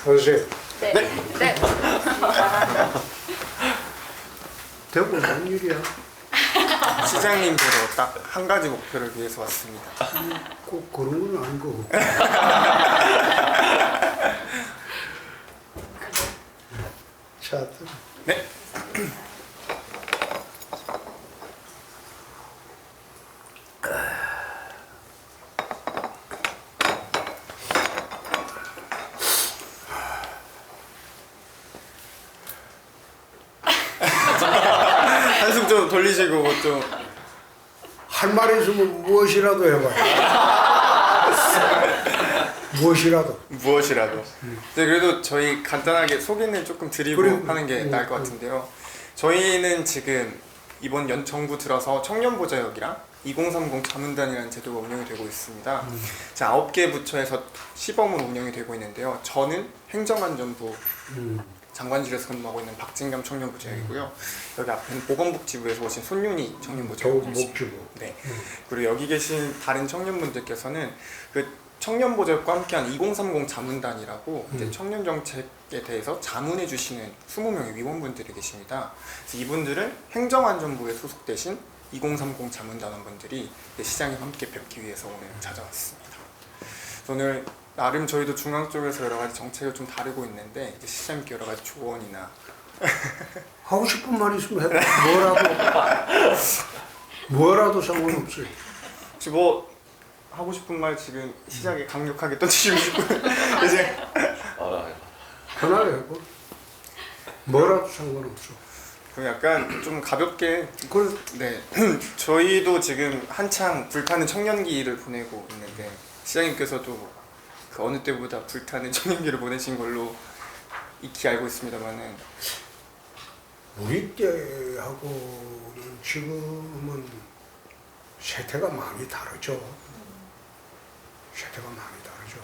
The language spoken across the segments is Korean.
서주세요. 네. 네. 네. 대구 뭔 일이야? 시장님께로 딱 한 가지 목표를 위해서 왔습니다. 꼭 그런 건 아니고. 자, 네. 한숨 좀 돌리시고 좀. 할 말이 있으면 무엇이라도 해봐요. 무엇이라도. 무엇이라도. 네, 그래도 저희 간단하게 소개는 조금 드리고 그래. 하는 게 나을 것 같은데요. 저희는 지금 이번 정부 들어서 청년보좌역이랑 2030 자문단이라는 제도가 운영이 되고 있습니다. 자, 9개 부처에서 시범으로 운영이 되고 있는데요. 저는 행정안전부 장관실에서 근무하고 있는 박진감 청년보좌역이고요. 여기 앞에는 보건복지부에서 오신 손윤희 청년보좌역이십니다. 목주부. 네. 그리고 여기 계신 다른 청년분들께서는 그 청년보좌역과 함께한 2030 자문단이라고 이제 청년 정책에 대해서 자문해 주시는 20명의 위원분들이 계십니다. 그래서 이분들은 행정안전부에 소속되신 2030 자문단원분들이 시장님 함께 뵙기 위해서 오늘 찾아왔습니다. 오늘 나름 저희도 중앙 쪽에서 여러 가지 정책을 좀 다루고 있는데 이제 시장님께 여러 가지 조언이나 하고 싶은 말 있으면 해. 뭐라도 상관없어요. 혹시 뭐 하고 싶은 말 지금 시작에 강력하게 던지시고 싶고요. 이제 편하게 해봐. 뭐라도 상관없어. 그럼 약간 좀 가볍게 그걸 네 저희도 지금 한창 불타는 청년기를 보내고 있는데 시장님께서도 그 어느 때보다 불타는 청년기를 보내신 걸로 익히 알고 있습니다만은 우리 때하고는 지금은 세태가 많이 다르죠. 세태가 많이 다르죠.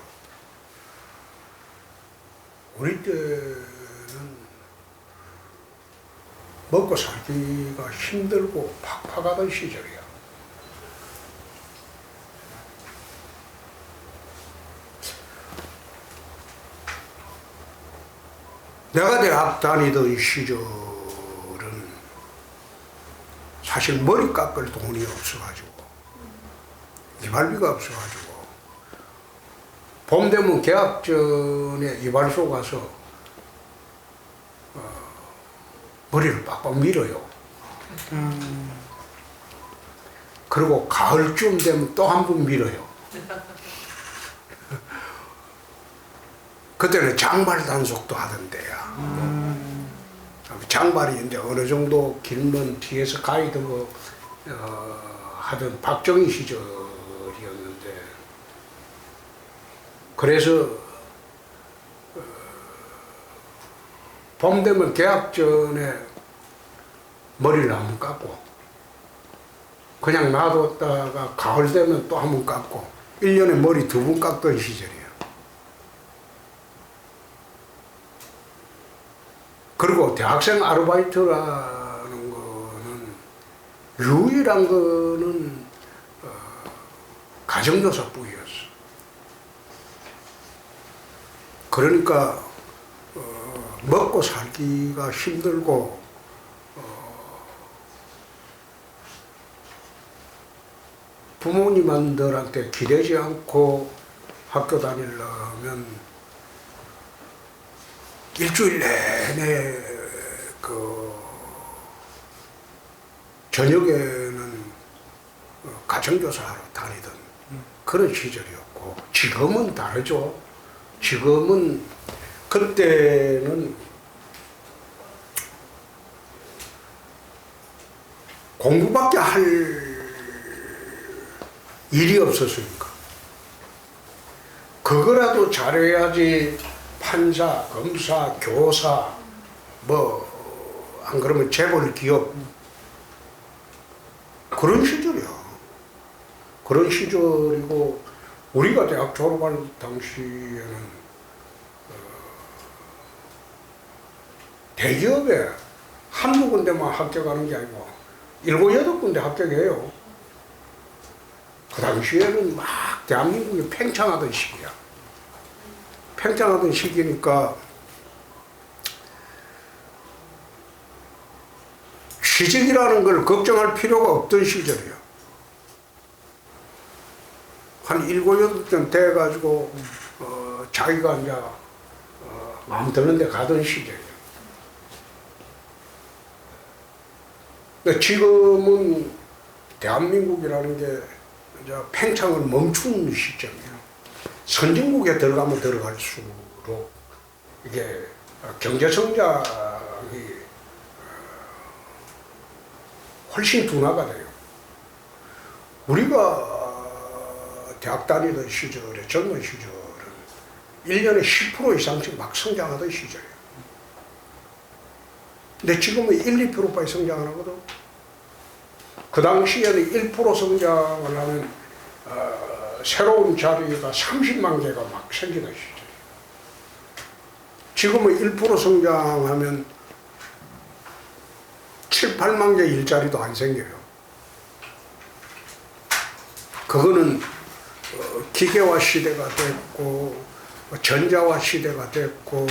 우리 때는 먹고 살기가 힘들고 팍팍하던 시절이야. 내가 대학 다니던 시절은 사실 머리 깎을 돈이 없어가지고 이발비가 없어가지고 봄 되면 개학 전에 이발소 가서 머리를 빡빡 밀어요. 그리고 가을쯤 되면 또 한 번 밀어요. 그때는 장발 단속도 하던 때야. 장발이 이제 어느 정도 길면 뒤에서 가이드 하던 박정희 시절이었는데, 그래서 봄 되면 개학 전에 머리를 한번 깎고 그냥 놔뒀다가 가을 되면 또 한 번 깎고 1년에 머리 2번 깎던 시절이에요. 그리고 대학생 아르바이트라는 거는 유일한 거는 가정교사뿐이었어. 그러니까 먹고 살기가 힘들고 부모님들한테 기대지 않고 학교 다니려면 일주일 내내 저녁에는 가정교사하러 다니던 그런 시절이었고, 지금은 다르죠. 지금은 그때는 공부밖에 할 일이 없었으니까 그거라도 잘해야지 판사, 검사, 교사, 뭐 안 그러면 재벌 기업, 그런 시절이야. 그런 시절이고, 우리가 대학 졸업할 당시에는 대기업에 한두 군데만 합격하는 게 아니고 7, 8군데 합격해요. 그 당시에는 막 대한민국이 팽창하던 시기야. 팽창하던 시기니까 취직이라는 걸 걱정할 필요가 없던 시절이에요. 한 7, 8점 돼가지고 자기가 이제 마음 드는 데 가던 시절이에요. 근데 지금은 대한민국이라는 게 이제 팽창을 멈춘 시점이에요. 선진국에 들어가면 들어갈수록 이게 경제 성장이 훨씬 둔화가 돼요. 우리가 대학 다니던 시절에, 젊은 시절은 1년에 10% 이상씩 막 성장하던 시절이에요. 근데 지금은 1, 2%밖에 성장 안 하거든. 그 당시에는 1% 성장을 하면 새로운 자리가 30만 개가 막 생기던 시절이에요. 지금은 1% 성장하면 7, 8만 개 일자리도 안 생겨요. 그거는 기계화 시대가 됐고 전자화 시대가 됐고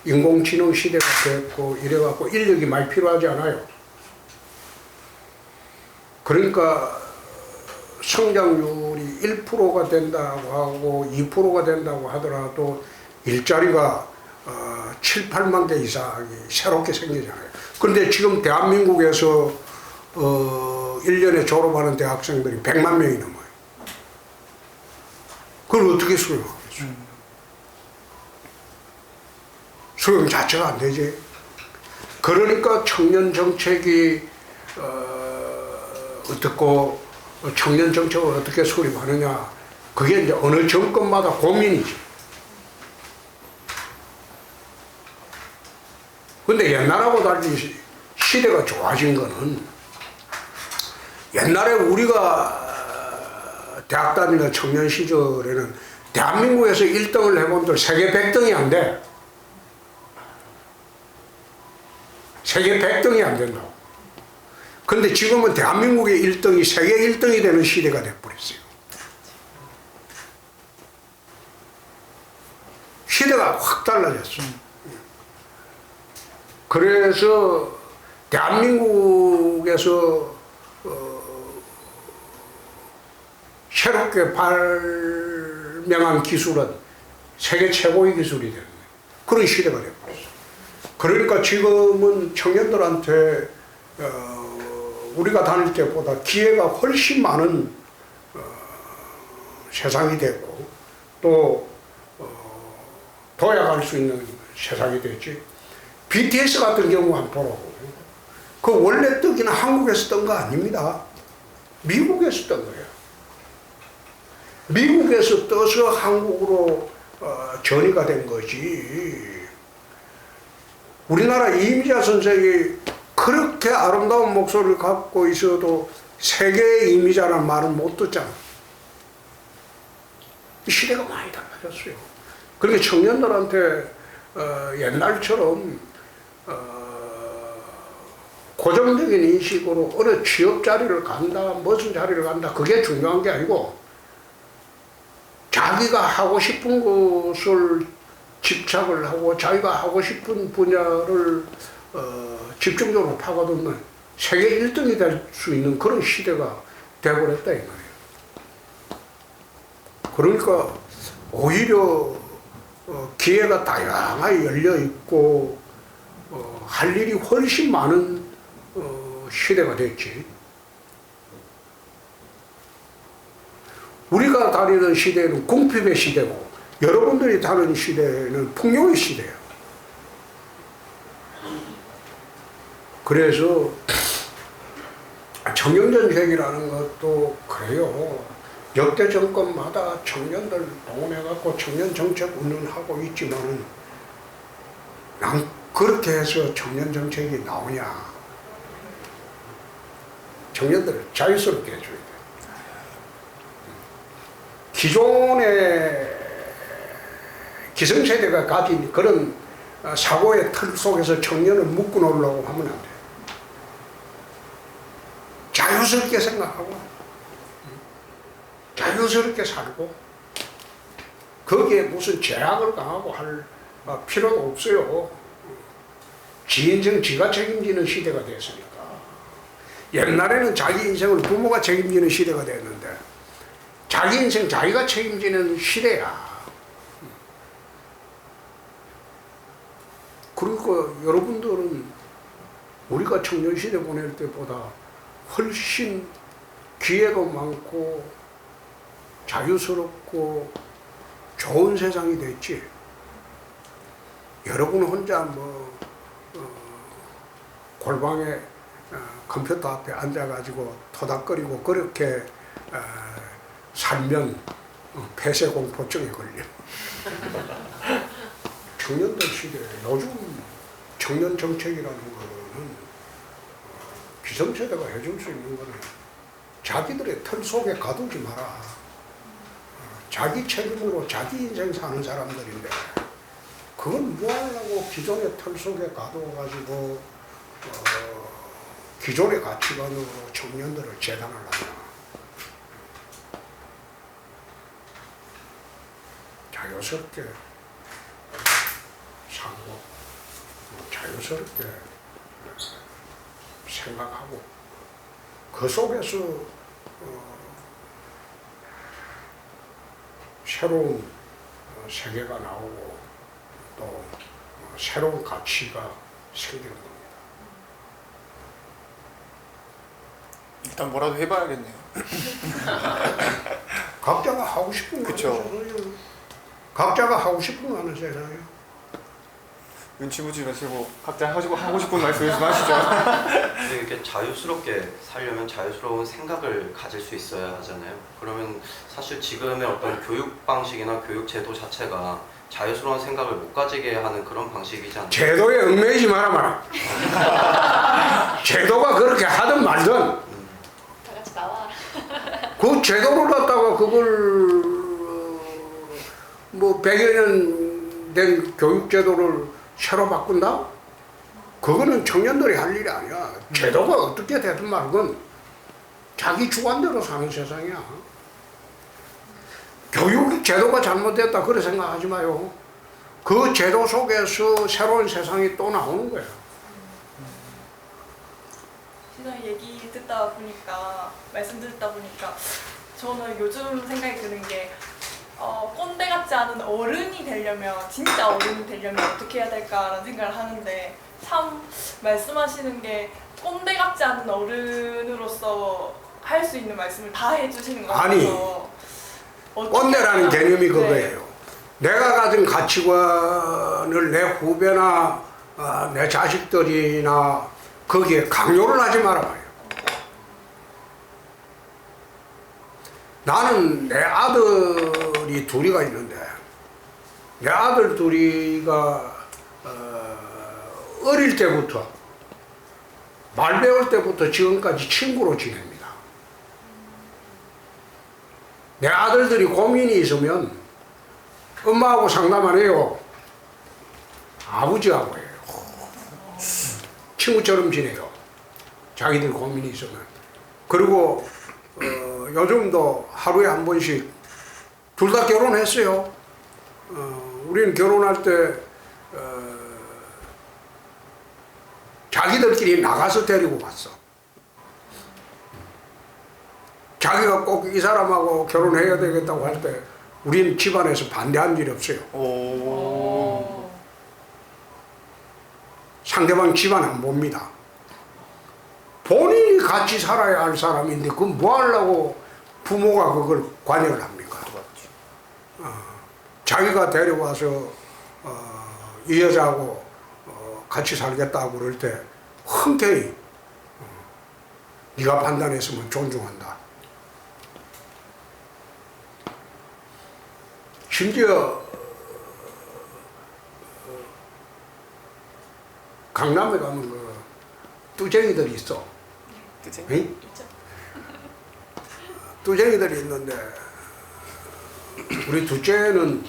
인공지능 시대가 됐고 이래갖고 인력이 많이 필요하지 않아요. 그러니까 성장률이 1%가 된다고 하고 2%가 된다고 하더라도 일자리가 7, 8만 개 이상이 새롭게 생기잖아요. 그런데 지금 대한민국에서 1년에 졸업하는 대학생들이 100만 명이 넘어요. 그걸 어떻게 수용하겠어요? 수용 자체가 안 되지. 그러니까 청년 정책이 어떻고 청년 정책을 어떻게 수립하느냐, 그게 이제 어느 정권마다 고민이지. 근데 옛날하고 달리 시대가 좋아진 거는, 옛날에 우리가 대학 다니는 청년 시절에는 대한민국에서 1등을 해본들 세계 100등이 안 돼. 세계 100등이 안 된다고. 근데 지금은 대한민국의 1등이 세계 1등이 되는 시대가 돼버렸어요. 시대가 확 달라졌어. 그래서 대한민국에서 새롭게 발명한 기술은 세계 최고의 기술이 되는 그런 시대가 돼버렸어. 그러니까 지금은 청년들한테 우리가 다닐 때보다 기회가 훨씬 많은 세상이 됐고, 또 도약할 수 있는 세상이 됐지. BTS 같은 경우 한번 보라고. 그 원래 뜨기는 한국에서 뜬 거 아닙니다. 미국에서 뜬 거예요. 미국에서 떠서 한국으로 전이가 된 거지. 우리나라 이미자 선생이 그렇게 아름다운 목소리를 갖고 있어도 세계의 이미자라는 말은 못 듣잖아. 시대가 많이 달라졌어요. 그러니까 청년들한테 옛날처럼 고정적인 인식으로 어느 취업 자리를 간다, 무슨 자리를 간다, 그게 중요한 게 아니고 자기가 하고 싶은 것을 집착을 하고 자기가 하고 싶은 분야를 집중적으로 파고들면 세계 1등이 될 수 있는 그런 시대가 되어버렸다 이 말이에요. 그러니까 오히려 기회가 다양하게 열려 있고 할 일이 훨씬 많은 시대가 됐지. 우리가 다니는 시대는 궁핍의 시대고 여러분들이 다니는 시대는 풍요의 시대예요. 그래서 청년정책이라는 것도 그래요. 역대 정권마다 청년들 동원해갖고 청년정책 운영하고 있지만은 난 그렇게 해서 청년정책이 나오냐. 청년들을 자유스럽게 해줘야 돼. 기존의 기성세대가 가진 그런 사고의 틀 속에서 청년을 묶어 놓으려고 하면 안 돼. 자유스럽게 생각하고 자유스럽게 살고 거기에 무슨 제약을 강하고 할 필요도 없어요. 지 인생 지가 책임지는 시대가 됐으니까. 옛날에는 자기 인생을 부모가 책임지는 시대가 됐는데 자기 인생 자기가 책임지는 시대야. 그러니까 여러분들은 우리가 청년시대 보낼 때보다 훨씬 기회도 많고 자유스럽고 좋은 세상이 됐지. 여러분 혼자 골방에 컴퓨터 앞에 앉아가지고 토닥거리고 그렇게 살면 폐쇄공포증에 걸려. 청년들 시대에 요즘 청년 정책이라는 거는 기성세대가 해줄 수 있는 거는 자기들의 틀 속에 가두지 마라. 자기 책임으로 자기 인생 사는 사람들인데 그건 뭐하려고 기존의 틀 속에 가둬가지고 기존의 가치관으로 청년들을 재단하려나. 자유스럽게 살고 자유스럽게 생각하고 그 속에서 새로운 세계가 나오고 또 새로운 가치가 생기는 겁니다. 일단 뭐라도 해봐야겠네요. 각자가 하고 싶은 거 그쵸. 하는 세상이에요. 각자가 하고 싶은 거 하는 세상이에요. 눈치 보지 마시고 각자 하고 싶은 말씀 좀 하시죠. 근데 이렇게 자유스럽게 살려면 자유스러운 생각을 가질 수 있어야 하잖아요. 그러면 사실 지금의 어떤 교육 방식이나 교육 제도 자체가 자유스러운 생각을 못 가지게 하는 그런 방식이지 않나요? 제도에 얽매이지 마라. 제도가 그렇게 하든 말든 다 같이 나와. 그 제도를 갖다가 그걸 뭐 100여 년 된 교육 제도를 새로 바꾼다? 그거는 청년들이 할 일이 아니야. 제도가 어떻게 되든 말건 자기 주관대로 사는 세상이야. 교육 제도가 잘못됐다 그렇게 생각하지 마요. 그 제도 속에서 새로운 세상이 또 나오는 거야. 시장님 얘기 듣다 보니까 말씀 듣다 보니까 저는 요즘 생각이 드는 게 꼰대 같지 않은 어른이 되려면 진짜 어른이 되려면 어떻게 해야 될까라는 생각을 하는데 참 말씀하시는 게 꼰대 같지 않은 어른으로서 할 수 있는 말씀을 다 해주시는 것 같아서 아니, 어떻게 꼰대라는 하면- 개념이 네. 그거예요. 내가 가진 가치관을 내 후배나 내 자식들이나 거기에 강요를 하지 말아봐요. 나는 내 아들이 둘이가 있는데 내 아들 둘이가 어릴 때부터 말 배울 때부터 지금까지 친구로 지냅니다. 내 아들들이 고민이 있으면 엄마하고 상담 안 해요. 아버지하고 해요. 친구처럼 지내요. 자기들 고민이 있으면. 그리고 요즘도 하루에 한 번씩 둘 다 결혼했어요. 우리는 결혼할 때 자기들끼리 나가서 데리고 갔어. 자기가 꼭 이 사람하고 결혼해야 되겠다고 할 때 우리는 집안에서 반대한 일이 없어요. 오. 상대방 집안 안 봅니다. 본인이 같이 살아야 할 사람인데 그건 뭐 하려고 부모가 그걸 관여를 합니까? 자기가 데려와서 이 여자하고 같이 살겠다고 그럴 때 흔쾌히 네가 판단했으면 존중한다. 심지어 강남에 가면 그 뚜쟁이들이 있어. 그치? 응? 뚜쟁이들이 있는데 우리 둘째는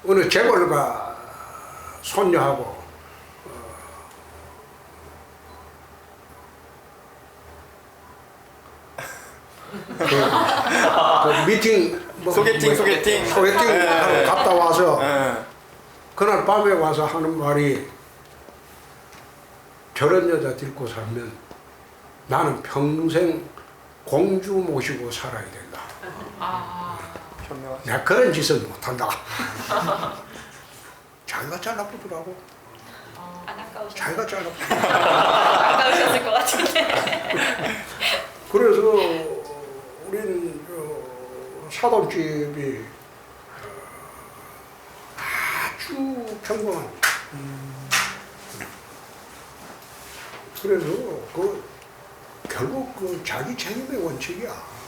어느 재벌가 손녀하고 그 미팅 소개팅. 소개팅하러 예. 갔다 와서 예. 그날 밤에 와서 하는 말이 저런 여자 데리고 살면 나는 평생 공주 모시고 살아야 된다. 현명하시. 내가 그런 짓은 못한다. 자기가 잘나쁘더라고. 안 아까우셨어요? 자기가 잘나쁘. 아까우셨을 것 같은데. 그래서 우린 사돈집이 아주 평범한. 그래서 결국 자기 책임의 원칙이야.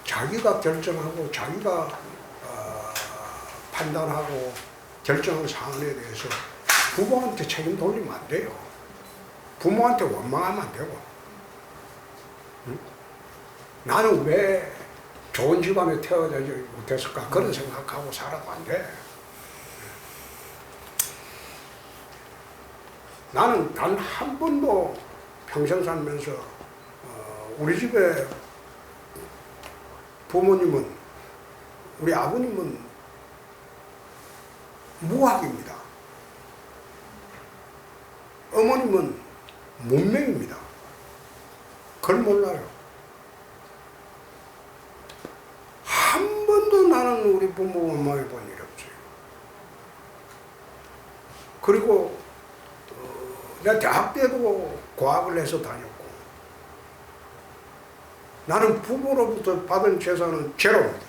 자기가 결정하고 자기가 판단하고 결정한 사안에 대해서 부모한테 책임 돌리면 안 돼요. 부모한테 원망하면 안 되고. 응? 나는 왜 좋은 집안에 태어나지 못했을까 그런 생각하고 살아도 안 돼. 나는 단 한 번도 평생 살면서 우리 집에 부모님은 우리 아버님은 무학입니다. 어머님은 문맹입니다. 그걸 몰라요. 한 번도 나는 우리 부모 원망해 본 일이 없어요. 그리고 내가 대학 때도 고학을 해서 다녔고 나는 부모로부터 받은 재산은 제로입니다.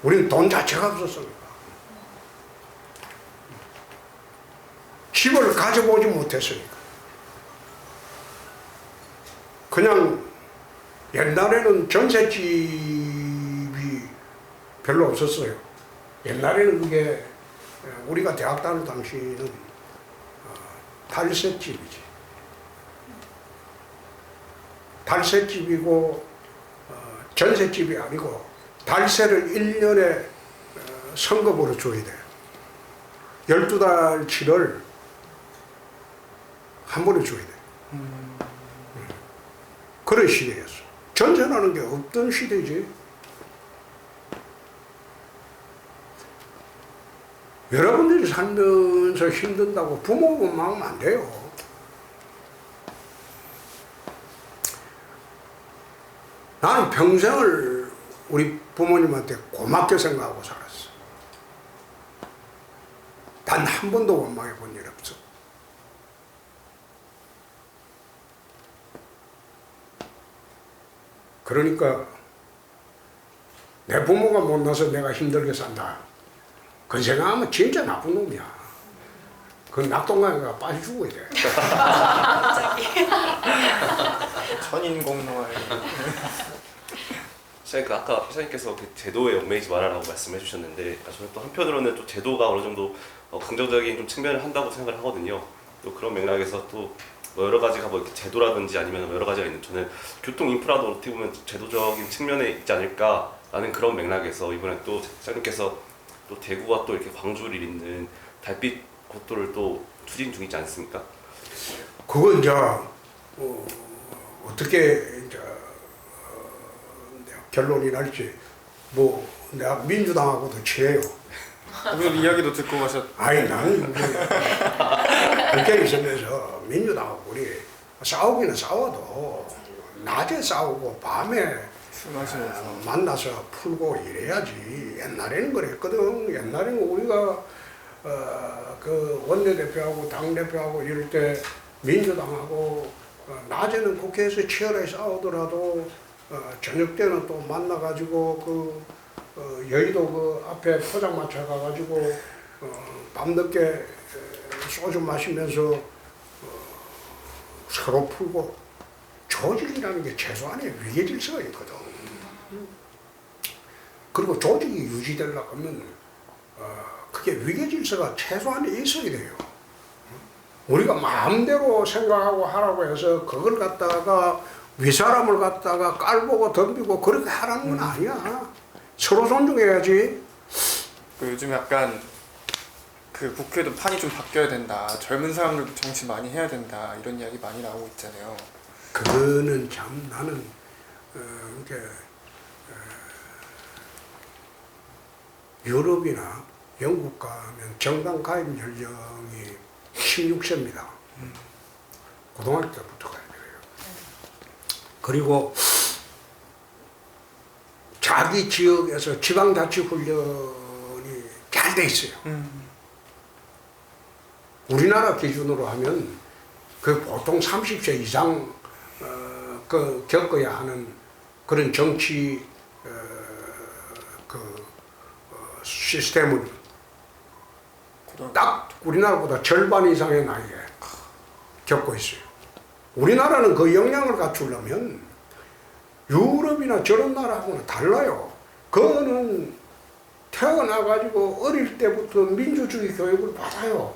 우리는 돈 자체가 없었습니다. 집을 가져보지 못했으니까. 그냥 옛날에는 전셋집이 별로 없었어요. 옛날에는 그게 우리가 대학 다닐 당시에는 달셋집이지. 달셋집이고 전셋집이 아니고 달세를 1년에 성급으로 줘야 돼요. 12달치를 한 번에 줘야 돼요. 그런 시대였어. 전세라는 게 없던 시대지. 여러분들이 살면서 힘든다고 부모 원망하면 안 돼요. 나는 평생을 우리 부모님한테 고맙게 생각하고 살았어. 단 한 번도 원망해 본 일 없어. 그러니까 내 부모가 못나서 내가 힘들게 산다. 그 생각하면 진짜 나쁜 놈이야. 그 낙동강에가 빠져 죽어야 돼. 천인공노할. 선생님, 아까 회장님께서 그 제도에 얽매이지 말아라고 말씀해 주셨는데 저는 또 한편으로는 또 제도가 어느 정도 긍정적인 좀 측면을 한다고 생각을 하거든요. 또 그런 맥락에서 또 뭐 여러 가지가 뭐 이렇게 제도라든지 아니면 뭐 여러 가지가 있는, 저는 교통 인프라도 어떻게 보면 제도적인 측면에 있지 않을까라는 그런 맥락에서 이번에 또 회장님께서 또 대구와 또 이렇게 광주를 잇는 달빛 고도를 또 추진 중이지 않습니까? 그건 이제 어떻게 이제 결론이 날지 뭐 내가 민주당하고도 친해요. 오늘 이야기도 듣고 가셨. 아니 나는 그렇게 있으면서 민주당하고 우리 싸우기는 싸워도 낮에 싸우고 밤에 술 마시면서. 만나서 풀고 이래야지. 옛날에는 그랬거든. 옛날에는 우리가 그 원내대표하고 당대표하고 이럴 때 민주당하고 낮에는 국회에서 치열하게 싸우더라도 저녁 때는 또 만나가지고 그 여의도 그 앞에 포장마차 가가지고 밤늦게 소주 마시면서 서로 풀고. 조직이라는 게 최소한의 위계 질서가 있거든. 그리고 조직이 유지되려고 하면 그게 위계 질서가 최소한에 있어야 돼요. 우리가 마음대로 생각하고 하라고 해서 그걸 갖다가 윗사람을 갖다가 깔보고 덤비고 그렇게 하라는 건 아니야. 서로 존중해야지. 그 요즘 약간 그 국회도 판이 좀 바뀌어야 된다. 젊은 사람들도 정치 많이 해야 된다. 이런 이야기 많이 나오고 있잖아요. 그거는 참 나는 이렇게 유럽이나 영국 가면 정당 가입 연령이 16세입니다. 고등학교 때부터 가야 돼요. 그리고 자기 지역에서 지방자치훈련이 잘 돼 있어요. 우리나라 기준으로 하면 그 보통 30세 이상 겪어야 하는 그런 정치 시스템을 딱 우리나라보다 절반 이상의 나이에 겪고 있어요. 우리나라는 그 역량을 갖추려면 유럽이나 저런 나라하고는 달라요. 그거는 태어나가지고 어릴 때부터 민주주의 교육을 받아요.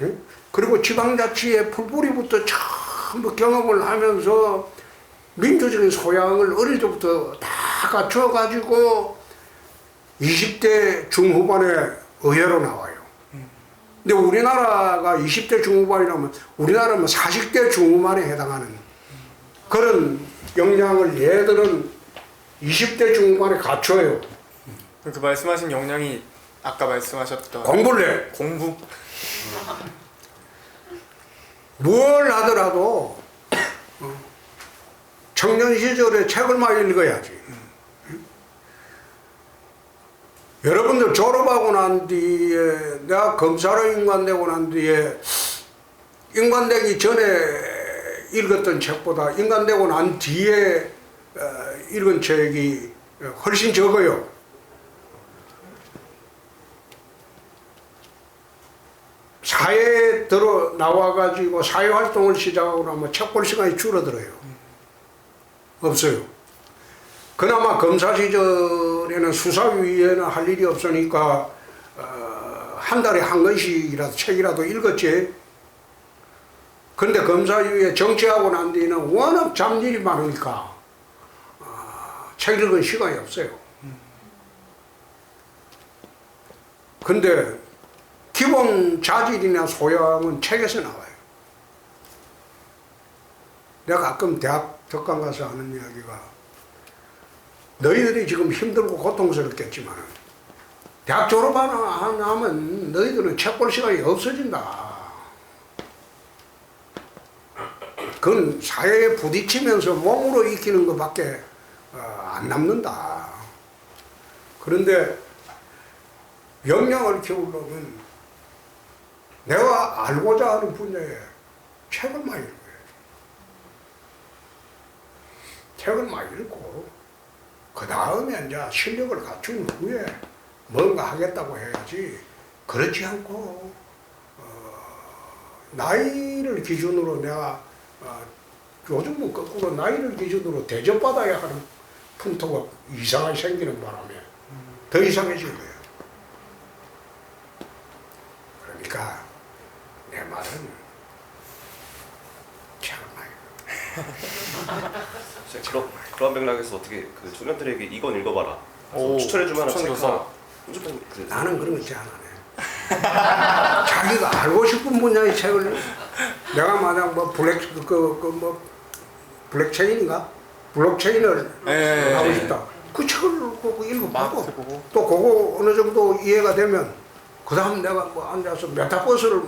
예? 그리고 지방자치의 풀뿌리부터 전부 경험을 하면서 민주적인 소양을 어릴 때부터 다 갖춰가지고 20대 중후반에 의회로 나와요. 근데 우리나라가 20대 중후반이라면 우리나라는 40대 중후반에 해당하는 그런 역량을 얘들은 20대 중후반에 갖춰요. 그 말씀하신 역량이 아까 말씀하셨던 공부를 해. 공부. 뭘 하더라도 청년 시절에 책을 많이 읽어야지. 여러분들 졸업하고 난 뒤에 내가 검사로 인관되고 난 뒤에 인관되기 전에 읽었던 책보다 인관되고 난 뒤에 읽은 책이 훨씬 적어요. 사회에 들어 나와가지고 사회활동을 시작하고 나면 책 볼 시간이 줄어들어요. 없어요. 그나마 검사 시절에는 수사위에는 할 일이 없으니까 한 달에 한 권씩이라도 책이라도 읽었지. 근데 검사 이후에 정치하고 난 뒤에는 워낙 잡일이 많으니까 책 읽은 시간이 없어요. 근데 기본 자질이나 소양은 책에서 나와요. 내가 가끔 대학 특강 가서 하는 이야기가 너희들이 지금 힘들고 고통스럽겠지만 대학 졸업하면 너희들은 책 볼 시간이 없어진다. 그건 사회에 부딪히면서 몸으로 익히는 것밖에 안 남는다. 그런데 역량을 키우려면 내가 알고자 하는 분야에 책을 많이 읽어요. 책을 많이 읽고 그 다음에 이제 실력을 갖춘 후에 뭔가 하겠다고 해야지. 그렇지 않고 나이를 기준으로 내가 요즘은 거꾸로 나이를 기준으로 대접받아야 하는 풍토가 이상하게 생기는 바람에 더 이상해진 거예요. 그러니까 내 말은 책을 많이 그런 맥락에서 어떻게 그 청년들에게 이건 읽어봐라. 추천해줄 만한 책 하나. 나는 그런 거 제안 안 해. 자기가 알고 싶은 분야의 책을 내가 만약 뭐 블랙체인인가? 블록체인을 하고 싶다. 그 책을 꼭 읽어보고 또 그거 어느 정도 이해가 되면 그 다음 내가 뭐 앉아서 메타버스를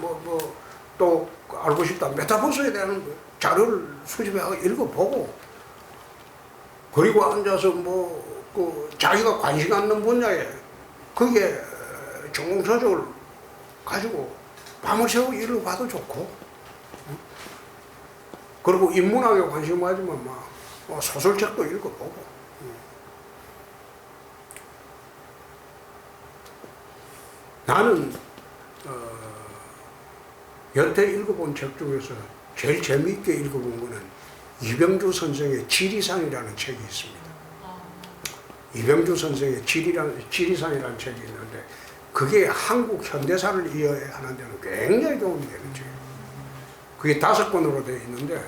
또 알고 싶다. 메타버스에 대한 자료를 수집해 읽어보고 그리고 앉아서 자기가 관심 갖는 분야에 그게 전공서적을 가지고 밤을 새고 일을 봐도 좋고 그리고 인문학에 관심 가지면 소설책도 읽어보고 나는 여태 읽어본 책 중에서 제일 재미있게 읽어본 거는 이병주 선생의 지리산이라는 책이 있습니다. 이병주 선생의 지리산이라는 책이 있는데 그게 한국 현대사를 이해하는 데는 굉장히 도움이 되는 책이에요. 그게 5권으로 되어 있는데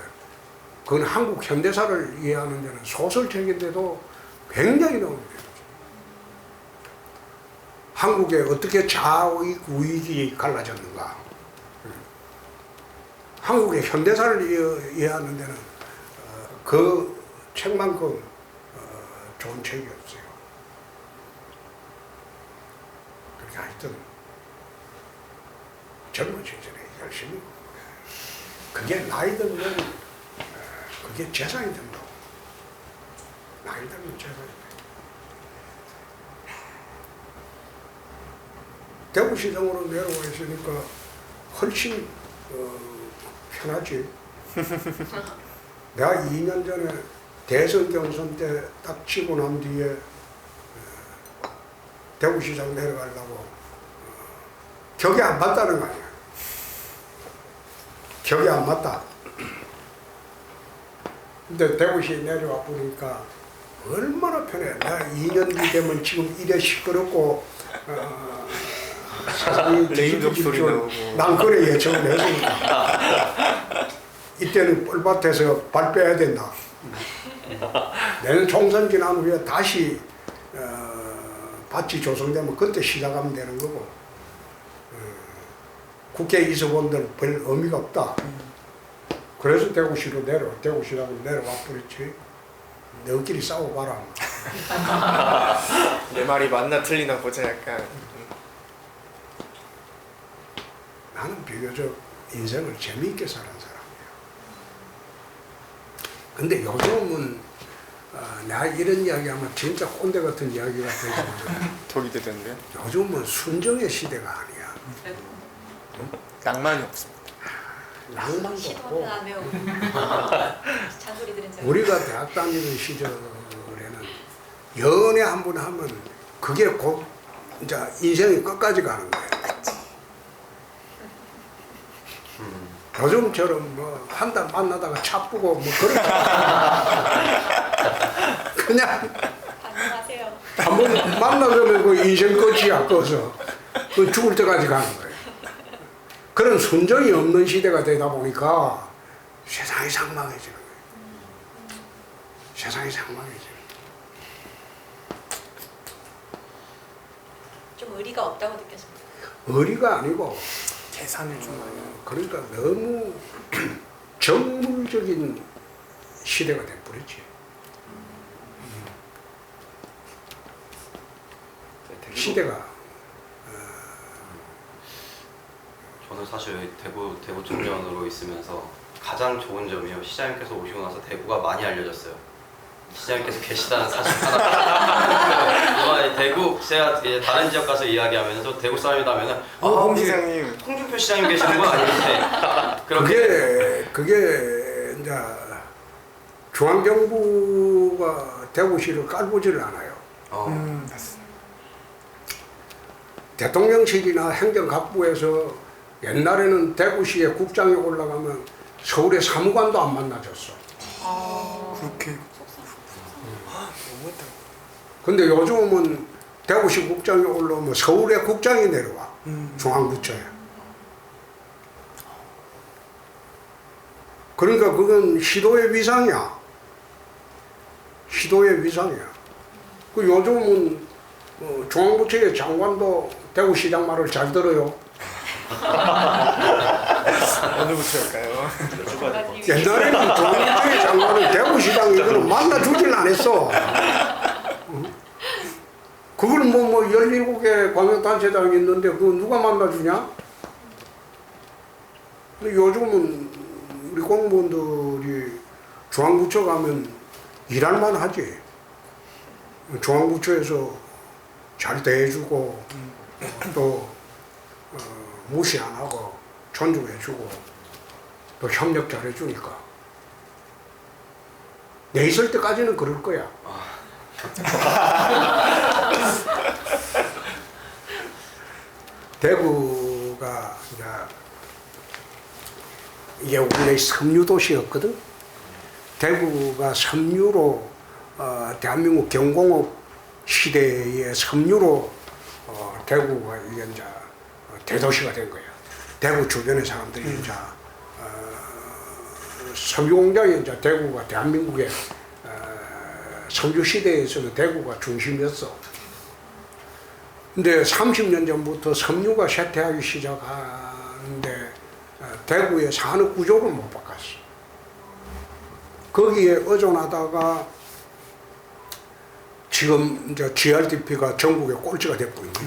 그건 한국 현대사를 이해하는 데는 소설책인데도 굉장히 도움이 되는 책이에요. 한국에 어떻게 좌익, 우익이 갈라졌는가. 한국의 현대사를 이해하는 데는 그 책만큼 좋은 책이 없어요. 하여튼 젊은 시절에 열심히 그게 나이 들면 그게 재산이 된다고. 나이 들면 재산이 돼. 대구시장으로 내려와 있으니까 훨씬 편하지. 내가 2년 전에 대선 경선 때 딱 치고 난 뒤에 대구시장 내려가려고 격이 안 맞다는 거 아니야. 격이 안 맞다. 근데 대구시에 내려와 보니까 얼마나 편해. 나 2년 뒤 되면 지금 이래 시끄럽고 세상이 레인족 소리 나오고. 난 그래 예측을 했으니까. 이때는 뻘밭에서 발 빼야 된다. 내년 총선 지난 후에 다시 밭이 조성되면 그때 시작하면 되는 거고 국회 의석원들 별 의미가 없다. 그래서 대구시로 대구시라고 내려와 버렸지. 너희끼리 싸워봐라. 내 말이 맞나 틀리나 보자 약간. 나는 비교적 인생을 재미있게 사는 사람이야. 근데 요즘은 내가 이런 이야기하면 진짜 꼰대 같은 이야기가 되지만 독이 되던데. 요즘은 순정의 시대가 아니야. 낭만이 없습니다. 낭만도 시도는 없고 안 배우고 잔소리 들은 적. 우리가 대학 다니는 시절에는 연애 한 번 하면 그게 곧 이제 인생이 끝까지 가는 거야. 요즘처럼 뭐 한 달 만나다가 차쁘고 뭐 그런 그냥 반성하세요. 한 번 만나서는 그 인생 끝이야. 꺼서 그 죽을 때까지 가는 거예요. 그런 순정이 없는 시대가 되다 보니까 세상이 상망해지는 거예요. 세상이 상망해지는 좀 의리가 없다고 느꼈습니다. 거예요. 의리가 아니고 계산을 좀 많이 하고. 그러니까 너무 정물적인 시대가 돼버렸지. 시대가 저는 사실 대구 청년으로 있으면서 가장 좋은 점이요. 시장님께서 오시고 나서 대구가 많이 알려졌어요. 시장님께서 계시다는 사실 하나. 대구 제가 이제 다른 지역 가서 이야기하면서 대구 사람이라면은 홍 시장님. 홍준표 시장님 계시는 거 아닌데 그게 이제 중앙정부가 대구시를 깔보지를 않아요. 맞습니다. 대통령실이나 행정각부에서 옛날에는 대구시에 국장이 올라가면 서울의 사무관도 안 만나줬어. 그렇게. 너무했다. 근데 요즘은 대구시 국장이 올라오면 서울의 국장이 내려와. 중앙부처에. 그러니까 그건 시도의 위상이야. 시도의 위상이야. 그 요즘은 중앙부처의 장관도 대구시장 말을 잘 들어요. 어느 부처일까요? 옛날에는 중앙부처의 장관은 대구시장 이거는 만나주질 않았어. 그걸 뭐 17개 광역단체장이 있는데 그거 누가 만나주냐? 근데 요즘은 우리 공무원들이 중앙부처 가면 일할만 하지. 중앙부처에서 잘 대해주고 또 무시 안 하고 존중해주고 또 협력 잘해주니까 내 있을 때까지는 그럴 거야. 대구가 이게 원래 섬유도시였거든. 대구가 섬유로 대한민국 경공업 시대의 섬유로 대구가 이게 이제 대도시가 된 거야. 대구 주변의 사람들이 이제 섬유 공장이 이제 대구가 대한민국의 섬유 시대에서는 대구가 중심이었어. 근데 30년 전부터 섬유가 쇠퇴하기 시작하는데 대구의 산업 구조를 못 바꿨어. 거기에 의존하다가 지금 이제 GRDP가 전국의 꼴찌가 됐고 있네.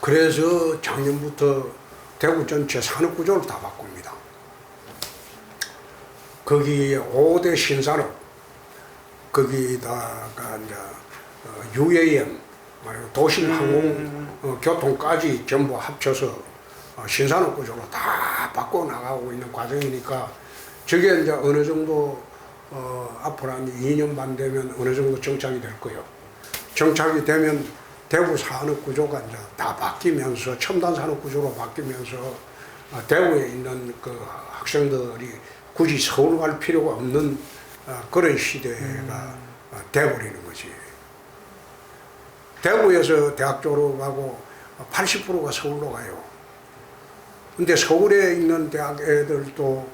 그래서 작년부터 대구 전체 산업구조를 다 바꿉니다. 거기 5대 신산업, 거기다가 이제 UAM, 도심 항공 교통까지 전부 합쳐서 신산업 구조로 다 바꿔 나가고 있는 과정이니까 저게 이제 어느 정도 앞으로 한 2년 반 되면 어느 정도 정착이 될 거예요. 정착이 되면 대구 산업 구조가 이제 다 바뀌면서 첨단 산업 구조로 바뀌면서 대구에 있는 그 학생들이 굳이 서울 갈 필요가 없는 그런 시대가 돼버리는 거지. 대구에서 대학 졸업하고 80%가 서울로 가요. 근데 서울에 있는 대학 애들도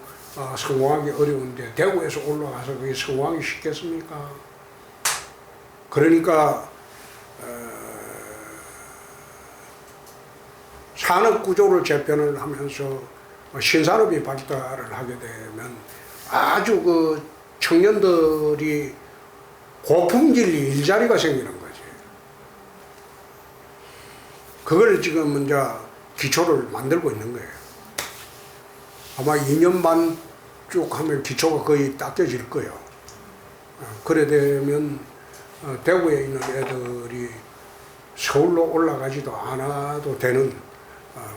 성공하기 어려운데 대구에서 올라가서 그게 성공하기 쉽겠습니까? 그러니까 산업 구조를 재편을 하면서 신산업이 발달을 하게 되면 아주 그 청년들이 고품질 일자리가 생기는 거지. 그걸 지금 이제 기초를 만들고 있는 거예요. 아마 2년 반 쭉 하면 기초가 거의 닦여질 거예요. 그래 되면 대구에 있는 애들이 서울로 올라가지도 않아도 되는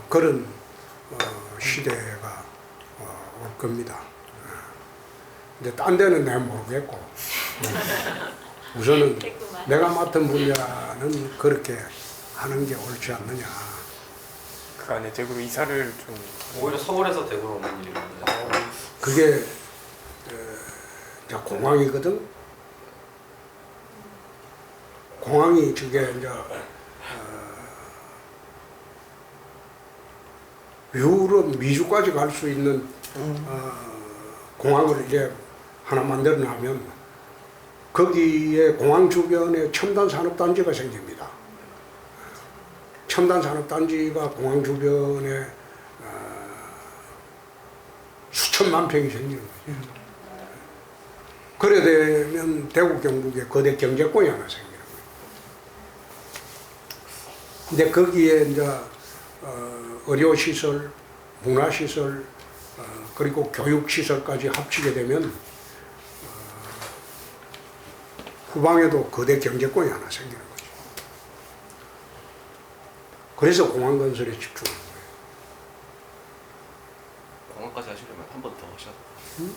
그런 시대가 올 겁니다. 근데 딴 데는 내가 모르겠고 우선은 됐구만. 내가 맡은 분야는 그렇게 하는 게 옳지 않느냐. 그 안에 대구로 이사를 좀 오히려 서울에서 대구로 오는 일이 많아요. 그게 이제 공항이거든. 공항이 저게 이제 유럽, 미주까지 갈 수 있는 공항을 이제 하나 만들어내면 거기에 공항 주변에 첨단 산업단지가 생깁니다. 첨단 산업단지가 공항 주변에 수천만 평이 생기는 거죠. 그래 되면 대구 경북에 거대 경제권이 하나 생기는 거예요. 근데 거기에 이제 의료시설, 문화시설, 그리고 교육시설까지 합치게 되면 후방에도 거대 경제권이 하나 생기는 거죠. 그래서 공항 건설에 집중하는 거예요. 공항까지 하시려면 한 번 더 하셔야 돼요.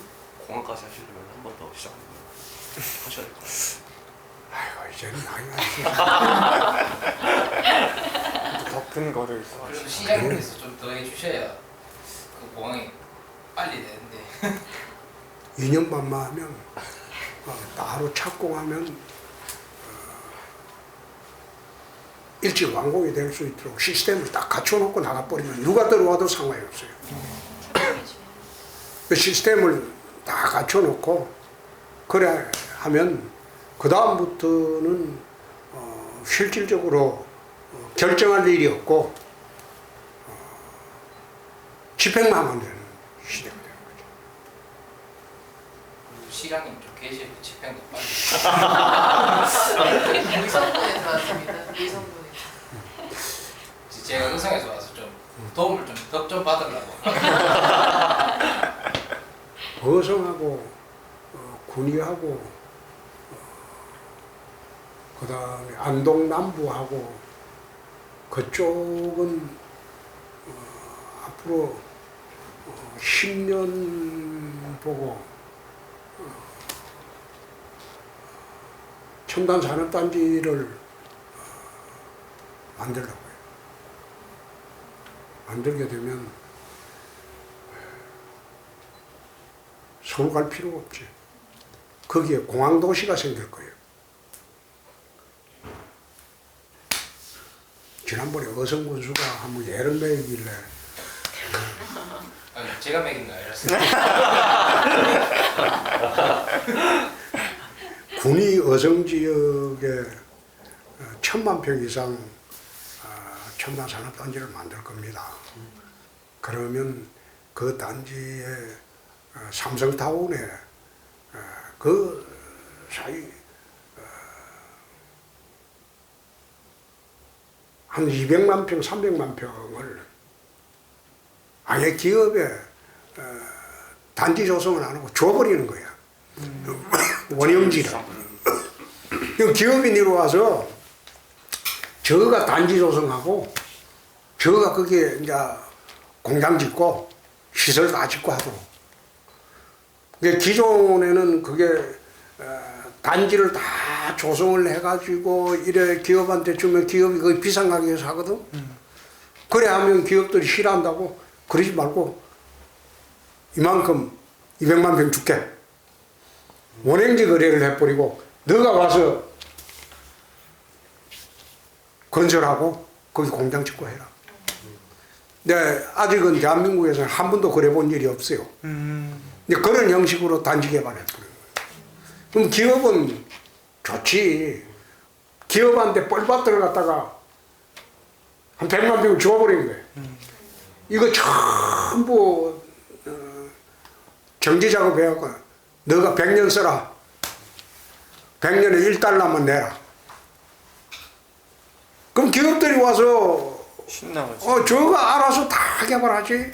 공항까지 하시려면 한 번 더 시작 하셔야 될 것 같아요. 아이고, 이제는 나이가 있어. 더 큰 거를 그래도 시장님께서 좀 더 해주셔야 그 공항이 빨리 되는데 2년 반만 하면 따로 착공하면 일찍 완공이 될 수 있도록 시스템을 딱 갖춰놓고 나가버리면 누가 들어와도 상관이 없어요. 그 시스템을 다 갖춰놓고 그래 하면 그 다음부터는 실질적으로 결정할 일이 없고 집행만 하면 되는 시대가 되는 거죠. 시장님 좀 계실 때 집행도 빨리 의성군에서 왔습니다. 의성군에서. 제가 의성에서 와서 좀 도움을 좀 덕 좀 받으려고 어성하고 군위하고 그 다음에 안동 남부하고 그쪽은 앞으로 10년 보고 첨단 산업단지를 만들려고 해요. 만들게 되면 서울 갈 필요가 없지. 거기에 공항도시가 생길 거예요. 지난번에 어성군수가 한번 예를 매길래 아니, 제가 먹인 거 아니랐어요. 군위 어성 지역에 1000만 평 이상 첨단 산업단지를 만들 겁니다. 그러면 그 단지에 삼성타운에 그 사이 한 200만 평, 300만 평을 아예 기업에 단지 조성을 안 하고 줘버리는 거야. 원형지를. 기업이 내려와서 저가 단지 조성하고 저가 거기에 이제 공장 짓고 시설 다 짓고 하도록. 기존에는 그게 단지를 다 조성을 해가지고 이래 기업한테 주면 기업이 거의 비싼 가격에 사거든. 그래 하면 기업들이 싫어한다고. 그러지 말고 이만큼 200만 평 줄게. 원행지 거래를 해버리고 너가 와서 건설하고 거기 공장 짓고 해라. 네, 아직은 대한민국에서는 한 번도 그래 본 일이 없어요. 근데 그런 형식으로 단지 개발해버려요. 그럼 기업은 좋지. 기업한테 뻘밭들을 갖다가 한 100만 평을 주워버린 거예요. 이거 전부 정지 작업해갖고 너가 100년 써라. 100년에 1달러만 내라. 그럼 기업들이 와서 신나가지고. 저가 알아서 다 개발하지.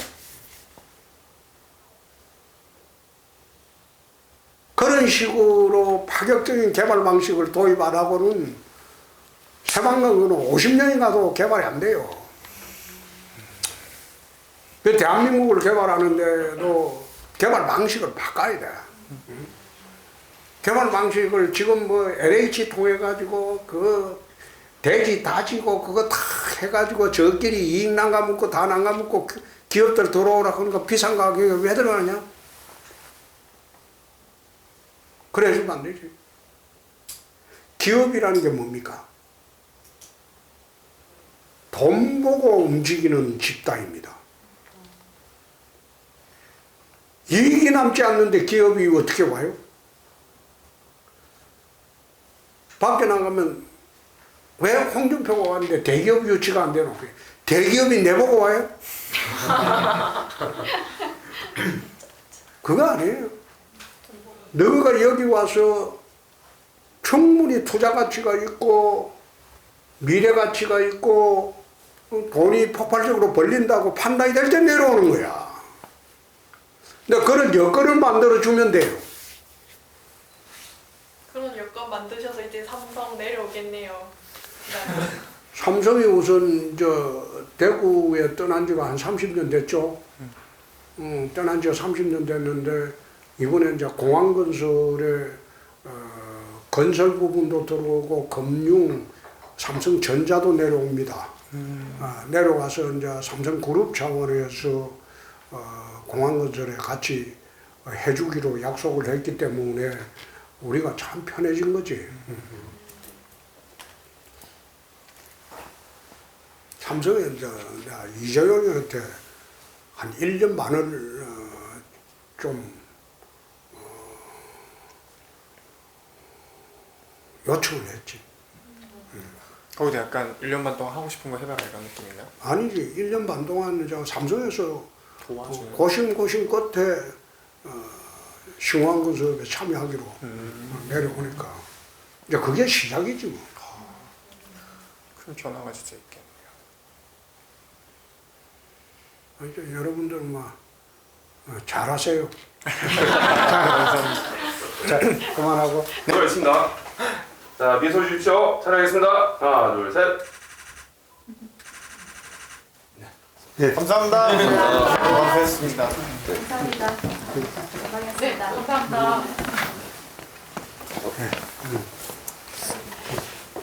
그런 식으로 파격적인 개발 방식을 도입 안 하고는 새방강은 50년이 가도 개발이 안 돼요. 그 대한민국을 개발하는데도 개발 방식을 바꿔야 돼. 개발 방식을 지금 뭐 LH 통해 가지고 그 대지 다지고 그거 다 해가지고 저끼리 이익 난가먹고 다 난가먹고 기업들 들어오라 그러니까 비싼 가격에 왜 들어가냐? 그래서는 안 되지. 기업이라는 게 뭡니까? 돈 보고 움직이는 집단입니다. 이익이 남지 않는데 기업이 어떻게 와요? 밖에 나가면 왜 홍준표가 왔는데 대기업 유치가 안 되노? 대기업이 내보고 와요? 그거 아니에요. 너가 여기 와서 충분히 투자 가치가 있고 미래 가치가 있고 돈이 폭발적으로 벌린다고 판단이 될 때 내려오는 거야. 근데 그런 여건을 만들어주면 돼요. 그런 여건 만드셔서 이제 삼성 내려오겠네요. 삼성이 우선 대구에 떠난 지가 한 30년 됐죠. 떠난 지가 30년 됐는데 이번에 이제 공항건설에 건설 부분도 들어오고 금융, 삼성전자도 내려옵니다. 내려와서 이제 삼성그룹 차원에서 공항건설에 같이 해주기로 약속을 했기 때문에 우리가 참 편해진 거지. 삼성에 이제 이재용한테 한 1년 반을 좀 요청을 했지. 거기도 약간 1년 반 동안 하고 싶은 거 해봐라 이런 느낌인가요? 아니지. 1년 반 동안 저 삼성에서 도와주는. 고심 끝에 신호항 건설에 참여하기로 내려오니까 이제 그게 시작이지 뭐. 큰 변화가 진짜 있겠네요. 이제 여러분들은 막 잘하세요. 자, 그만하고. 네, 알겠습니다. 자, 미소 주십시오. 촬영하겠습니다. 하나, 둘, 셋. 감사합니다. 감사합니다. 감사합니다. 감사합니다. 감사합니다.